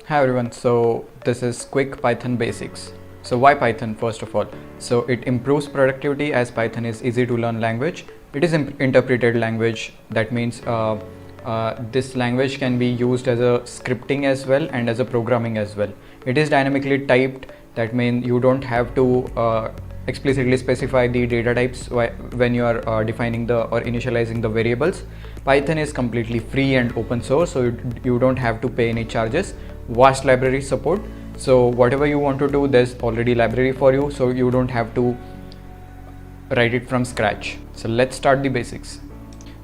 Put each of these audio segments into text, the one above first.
Hi everyone, so this is quick Python basics. So why Python first of all? So it improves productivity as Python is easy to learn language. It is interpreted language. That means this language can be used as a scripting as well and as a programming as well. It is dynamically typed. That means you don't have to explicitly specify the data types when you are defining the or initializing the variables. Python is completely free and open source, so you don't have to pay any charges. Vast library support, so whatever you want to do, there's already library for you, so you don't have to write it from scratch. So let's start the basics.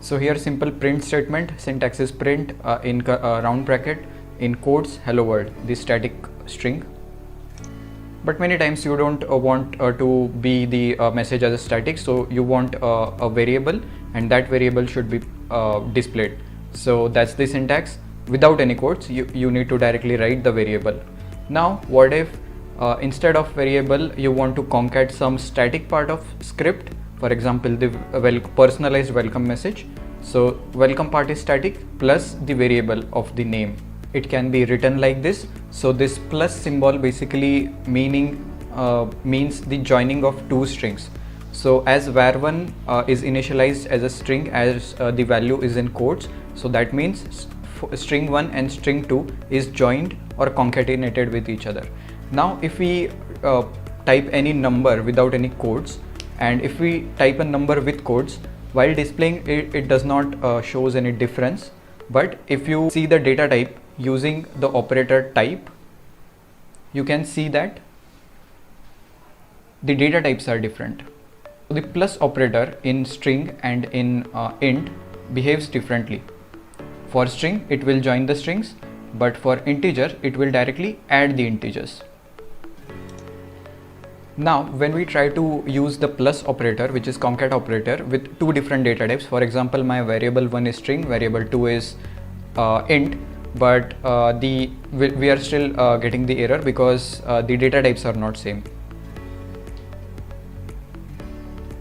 So here simple print statement, syntax is print, in round bracket, in quotes, hello world, the static string. But many times you don't want to be the message as a static, so you want a variable, and that variable should be displayed. So that's the syntax. Without any quotes, you need to directly write the variable. Now what if instead of variable you want to concat some static part of script, for example the personalized welcome message. So welcome part is static plus the variable of the name. It can be written like this. So this plus symbol basically means the joining of two strings. So as var1 is initialized as a string as the value is in quotes, so that means string 1 and string 2 is joined or concatenated with each other. Now if we type any number without any quotes, and if we type a number with quotes, while displaying it does not shows any difference. But if you see the data type using the operator type, you can see that the data types are different. The plus operator in string and in int behaves differently. For string, it will join the strings, but for integer, it will directly add the integers. Now, when we try to use the plus operator, which is concat operator, with two different data types, for example, my variable 1 is string, variable 2 is int, but we are still getting the error because the data types are not same.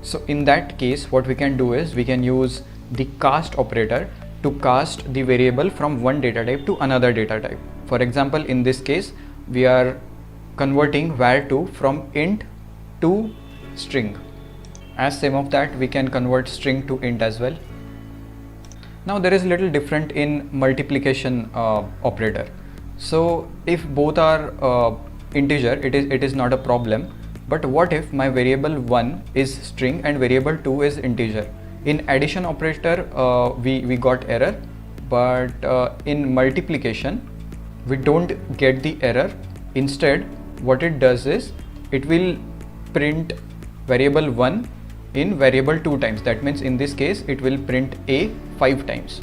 So in that case, what we can do is we can use the cast operator to cast the variable from one data type to another data type. For example, in this case, we are converting var2 from int to string. As same of that, we can convert string to int as well. Now there is a little different in multiplication operator. So if both are integer, it is not a problem. But what if my variable 1 is string and variable 2 is integer? In addition operator, we got error, but in multiplication, we don't get the error. Instead, what it does is, it will print variable 1 in variable 2 times. That means in this case, it will print a 5 times.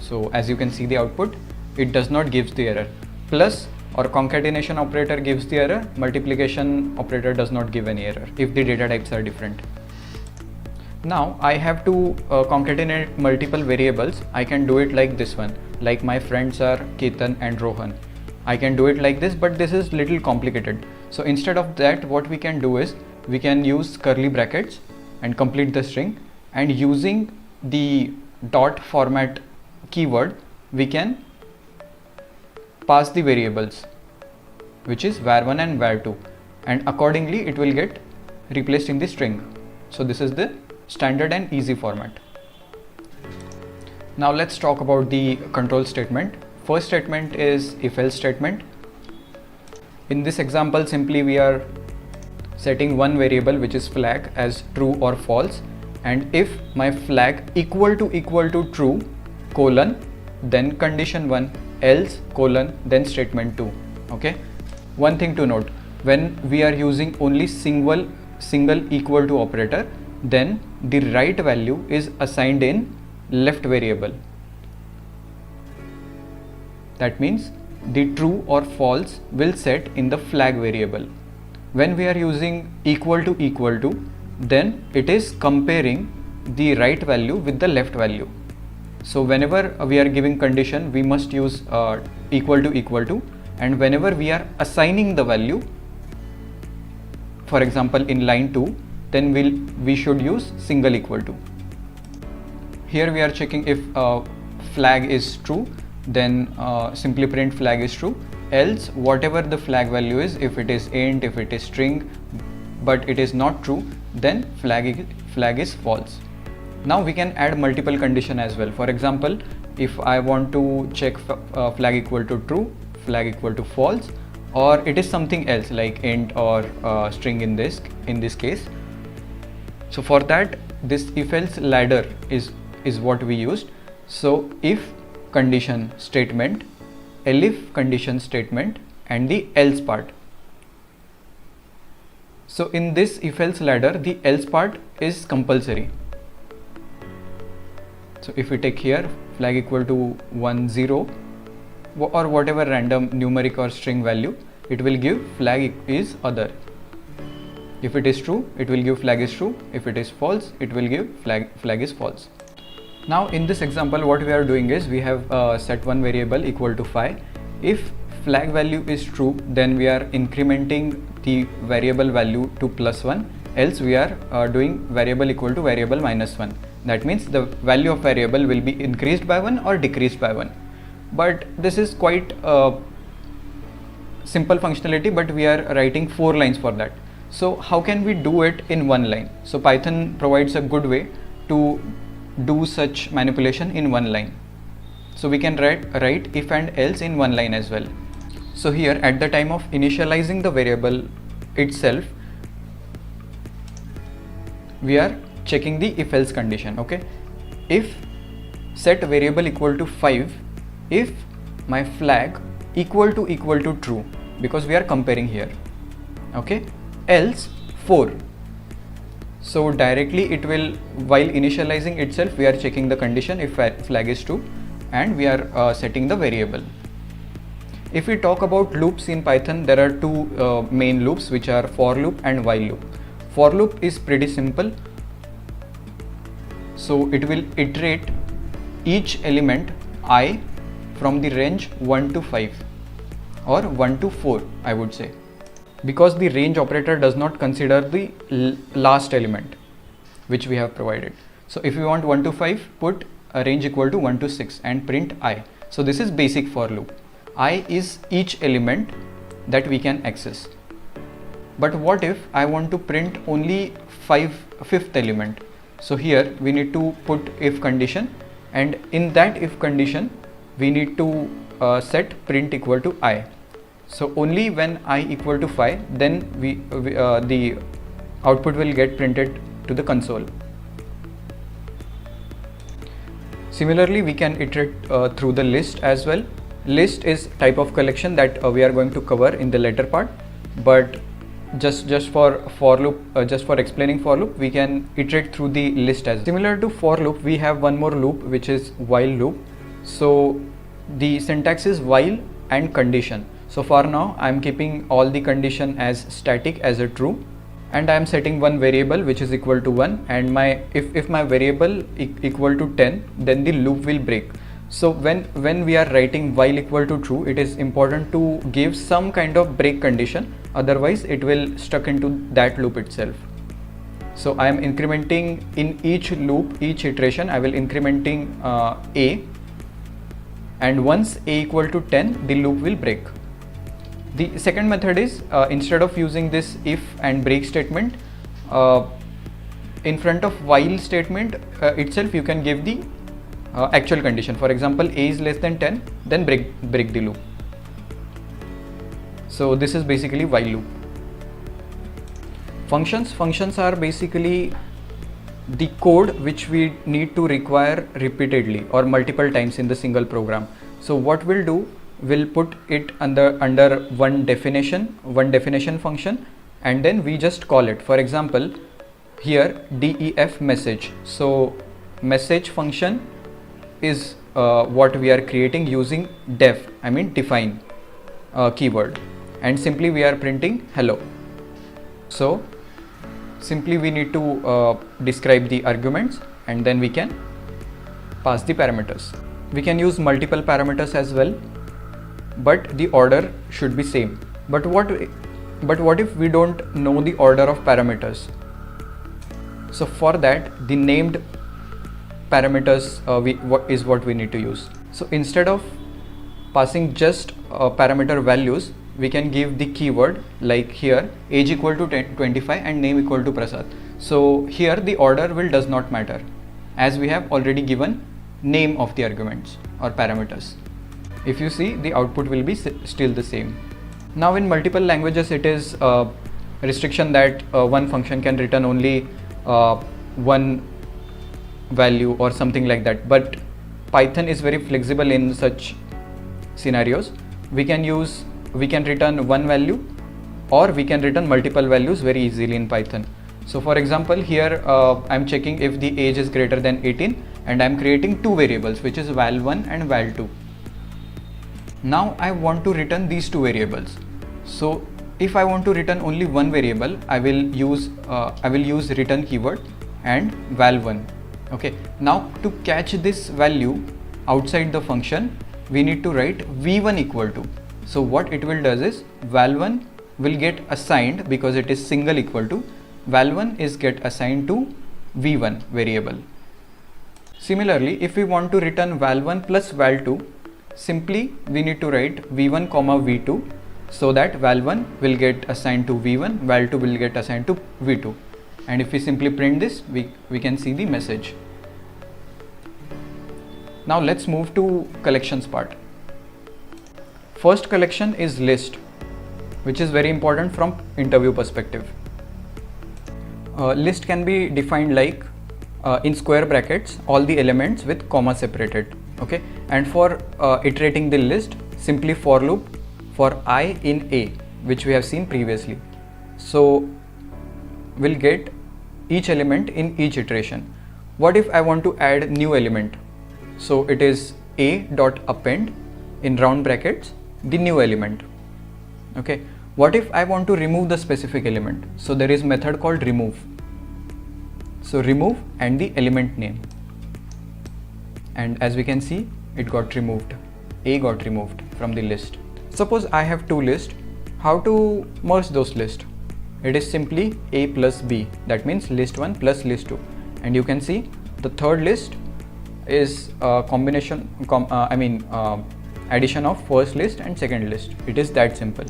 So as you can see the output, it does not give the error. Plus or concatenation operator gives the error, multiplication operator does not give any error if the data types are different. Now I have to concatenate multiple variables. I can do it like this one, like my friends are Ketan and Rohan. I can do it like this, but this is little complicated. So instead of that, what we can do is we can use curly brackets and complete the string, and using the dot format keyword, we can pass the variables, which is var1 and var2, and accordingly it will get replaced in the string. So this is the standard and easy format. Now let's talk about the control statement. First statement is if else statement. In this example, simply we are setting one variable, which is flag, as true or false, and if my flag equal to true colon, then condition 1, else colon, then statement 2. Okay, one thing to note, when we are using only single equal to operator, then the right value is assigned in left variable. That means the true or false will set in the flag variable. When we are using equal to, then it is comparing the right value with the left value. So whenever we are giving condition, we must use equal to, and whenever we are assigning the value, for example in line 2, then we should use single equal to. Here we are checking if flag is true, then simply print flag is true, else whatever the flag value is, if it is int, if it is string, but it is not true, then flag is false. Now we can add multiple condition as well. For example, if I want to check flag equal to true, flag equal to false, or it is something else like int or string in this case. So for that, this if else ladder is what we used. So if condition statement, elif condition statement, and the else part. So in this if else ladder, the else part is compulsory. So if we take here flag equal to 1 0 or whatever random numeric or string value, it will give flag is other. If it is true, it will give flag is true. If it is false, it will give flag is false. Now in this example, what we are doing is we have set one variable equal to 5. If flag value is true, then we are incrementing the variable value to +1, else we are doing variable equal to variable -1. That means the value of variable will be increased by 1 or decreased by 1. But this is quite simple functionality, but we are writing 4 lines for that. So how can we do it in one line? So Python provides a good way to do such manipulation in one line. So we can write if and else in one line as well. So here at the time of initializing the variable itself, we are checking the if else condition. Okay, if set variable equal to 5, if my flag equal to true, because we are comparing here. Okay, else 4. So directly it will, while initializing itself, we are checking the condition if flag is true, and we are setting the variable. If we talk about loops in Python, there are two main loops, which are for loop and while loop. For loop is pretty simple. So it will iterate each element I from the range 1 to 5 or 1 to 4, I would say, because the range operator does not consider the last element which we have provided. So if we want 1 to 5, put a range equal to 1 to 6 and print I. So this is basic for loop. I is each element that we can access. But what if I want to print only fifth element? So here we need to put if condition, and in that if condition we need to set print equal to I. So only when I equal to 5, then the output will get printed to the console. Similarly, we can iterate through the list as well. List is type of collection that we are going to cover in the later part, but just for loop, just for explaining for loop, we can iterate through the list as well. Similar to for loop, we have one more loop, which is while loop. So the syntax is while and condition. So for now I am keeping all the condition as static as a true, and I am setting one variable which is equal to 1, and if my variable equal to 10, then the loop will break. So when we are writing while equal to true, it is important to give some kind of break condition, otherwise it will stuck into that loop itself. So I am incrementing in each loop, each iteration I will incrementing a, and once a equal to 10, the loop will break. The second method is instead of using this if and break statement, in front of while statement itself you can give the actual condition. For example, a is less than 10, then break the loop. So this is basically while loop. Functions are basically the code which we need to require repeatedly or multiple times in the single program. So what we'll do, we'll put it under one definition function, and then we just call it. For example, here def message. So message function is what we are creating using define keyword, and simply we are printing hello. So simply we need to describe the arguments, and then we can pass the parameters. We can use multiple parameters as well, but the order should be same. But what if we don't know the order of parameters? So for that, the named parameters is what we need to use. So instead of passing just parameter values, we can give the keyword, like here age equal to 25 and name equal to Prasad. So here the order does not matter, as we have already given name of the arguments or parameters. If you see, the output will be still the same. Now in multiple languages, it is a restriction that one function can return only one value or something like that, but Python is very flexible in such scenarios. We can return one value, or we can return multiple values very easily in Python. So for example, here I'm checking if the age is greater than 18, and I'm creating two variables, which is val1 and val2. Now I want to return these two variables. So if I want to return only one variable, I will use return keyword and val1. Okay, now to catch this value outside the function, we need to write v1 equal to. So what it will does is, val1 will get assigned, because it is single equal to, val1 is get assigned to v1 variable. Similarly, if we want to return val1 plus val2, simply we need to write v1 comma v2, so that val1 will get assigned to v1, val2 will get assigned to v2. And if we simply print this, we can see the message. Now let's move to collections part. First collection is list, which is very important from interview perspective. List can be defined like in square brackets all the elements with comma separated. Okay, and for iterating the list, simply for loop for I in A, which we have seen previously. So we'll get each element in each iteration. What if I want to add new element? So it is a dot append in round brackets the new element. Okay, what if I want to remove the specific element? So there is method called remove. So remove and the element name, and as we can see, it got removed. A got removed from the list. Suppose I have two lists. How to merge those lists? It is simply A plus B, that means list 1 plus list 2, and you can see the third list is a combination, addition of first list and second list. It is that simple.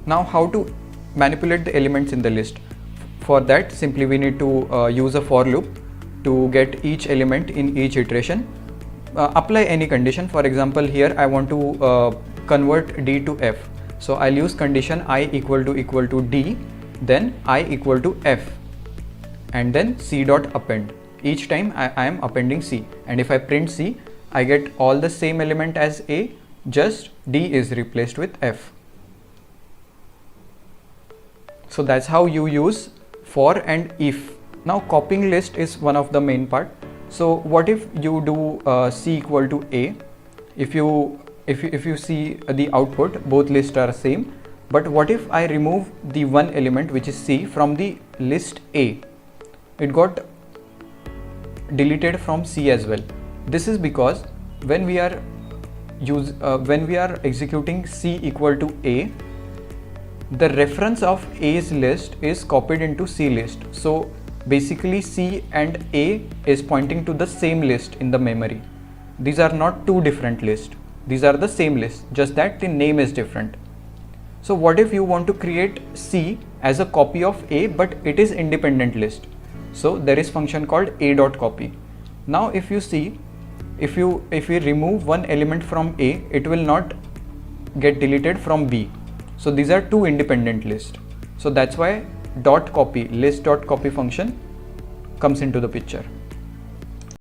Now how to manipulate the elements in the list? For that, simply we need to use a for loop to get each element in each iteration. Apply any condition. For example, here I want to convert D to F. So I'll use condition I equal to D, then I equal to F, and then C dot append. Each time I am appending C, and if I print C, I get all the same element as A, just D is replaced with F. So that's how you use for and if. Now copying list is one of the main part. So what if you do C equal to A? If you see the output, both lists are same. But what if I remove the one element, which is C, from the list A? It got deleted from C as well. This is because when we are executing C equal to A, the reference of A's list is copied into C list. So basically C and A is pointing to the same list in the memory. These are not two different lists. These are the same list, just that the name is different. So what if you want to create C as a copy of A, but it is independent list? So there is function called a.copy. Now if you see, if we remove one element from A, it will not get deleted from B. So these are two independent lists. So that's why dot copy, list dot copy function comes into the picture.